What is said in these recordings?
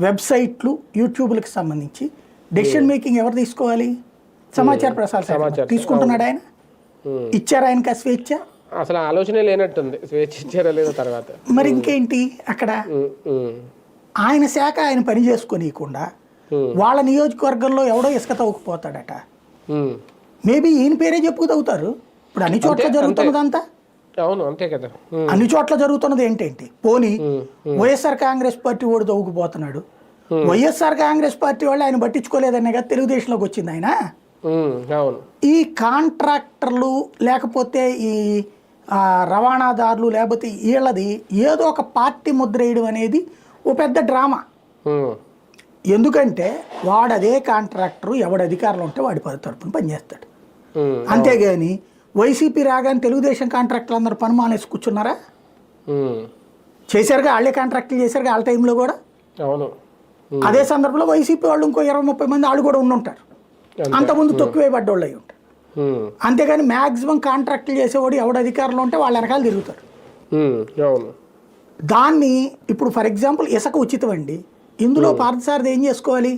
వెబ్సైట్లు యూట్యూబ్లకు సంబంధించి decision making ఎవరు తీసుకోవాలి? సమాచార ప్రసార శాఖ తీసుకుంటున్నాడు. ఆయన ఇచ్చారు ఆయనకి ఆ స్వేచ్ఛ? అసలు ఆలోచనే లేనట్టుంది స్వేచ్ఛ ఇచ్చారా లేదా తర్వాత. మరి ఇంకేంటి అక్కడ ఆయన శాఖ ఆయన పని చేసుకోనీయకుండా వాళ్ళ నియోజకవర్గంలో ఎవడో ఇసుక తవ్వుకుపోతాడట. మేబీ ఈయన పేరే చెప్పుకు తవ్వుతారు. ఇప్పుడు అన్ని చోట్ల జరుగుతున్నదంతా అవును అంతే కదా. అన్ని చోట్ల జరుగుతున్నది ఏంటేంటి? పోనీ వైఎస్ఆర్ కాంగ్రెస్ పార్టీ వాడు తవ్వుకుపోతున్నాడు, వైఎస్ఆర్ కాంగ్రెస్ పార్టీ వాళ్ళు ఆయన పట్టించుకోలేదనే కదా తెలుగుదేశంలోకి వచ్చింది ఆయన. ఈ కాంట్రాక్టర్లు లేకపోతే ఈ రవాణాదారులు లేకపోతే వీళ్ళది ఏదో ఒక పార్టీ ముద్ర వేయడం అనేది ఓ పెద్ద డ్రామా. ఎందుకంటే వాడు అదే కాంట్రాక్టరు ఎవడు అధికారంలో ఉంటే వాడి తరపున పనిచేస్తాడు. అంతేగాని వైసీపీ రాగానే తెలుగుదేశం కాంట్రాక్టర్లు అందరూ పని మానేసి కూర్చున్నారా? చేశారుగా, వాళ్ళే కాంట్రాక్టులు చేశారుగా వాళ్ళ టైంలో కూడా. అదే సందర్భంలో వైసీపీ వాళ్ళు ఇంకో 20-30 మంది వాళ్ళు కూడా ఉండుంటారు. అంతకుముందు తొక్కువే పడ్డోళ్ళు అయి ఉంటారు. అంతేగాని మ్యాక్సిమం కాంట్రాక్టులు చేసేవాడు ఎవడు అధికారంలో ఉంటే వాళ్ళ వెనకాల తిరుగుతారు. దాన్ని ఇప్పుడు ఫర్ ఎగ్జాంపుల్ ఇసుక ఉచితం అండి. ఇందులో పార్థసారథి ఏం చేసుకోవాలి?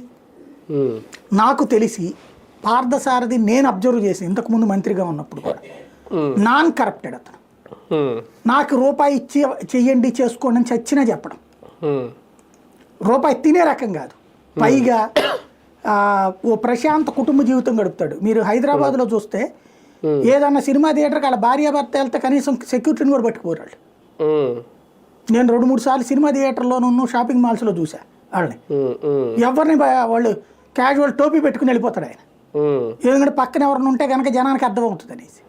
నాకు తెలిసి పార్థసారథి నేను అబ్జర్వ్ చేసి ఇంతకుముందు మంత్రిగా ఉన్నప్పుడు కూడా నాన్ కరప్టెడ్ అతను. నాకు రూపాయి ఇచ్చి చెయ్యండి చేసుకోండి అని చచ్చినా చెప్పడం, రూపాయి తినే రకం కాదు. పైగా ఓ ప్రశాంత కుటుంబ జీవితం గడుపుతాడు. మీరు హైదరాబాద్లో చూస్తే ఏదన్నా సినిమా థియేటర్కి వాళ్ళ భార్యాభర్త వెళ్తే కనీసం సెక్యూరిటీని కూడా పట్టుకుపోరాడు. నేను 2-3 సార్లు సినిమా థియేటర్లోనూ షాపింగ్ మాల్స్లో చూసా వాళ్ళని. ఎవరిని వాళ్ళు క్యాజువల్ టోపీ పెట్టుకుని వెళ్ళిపోతాడు ఆయన. ఎందుకంటే పక్కన ఎవరిని ఉంటే కనుక జనానికి అర్థమవుతుంది అనేసి.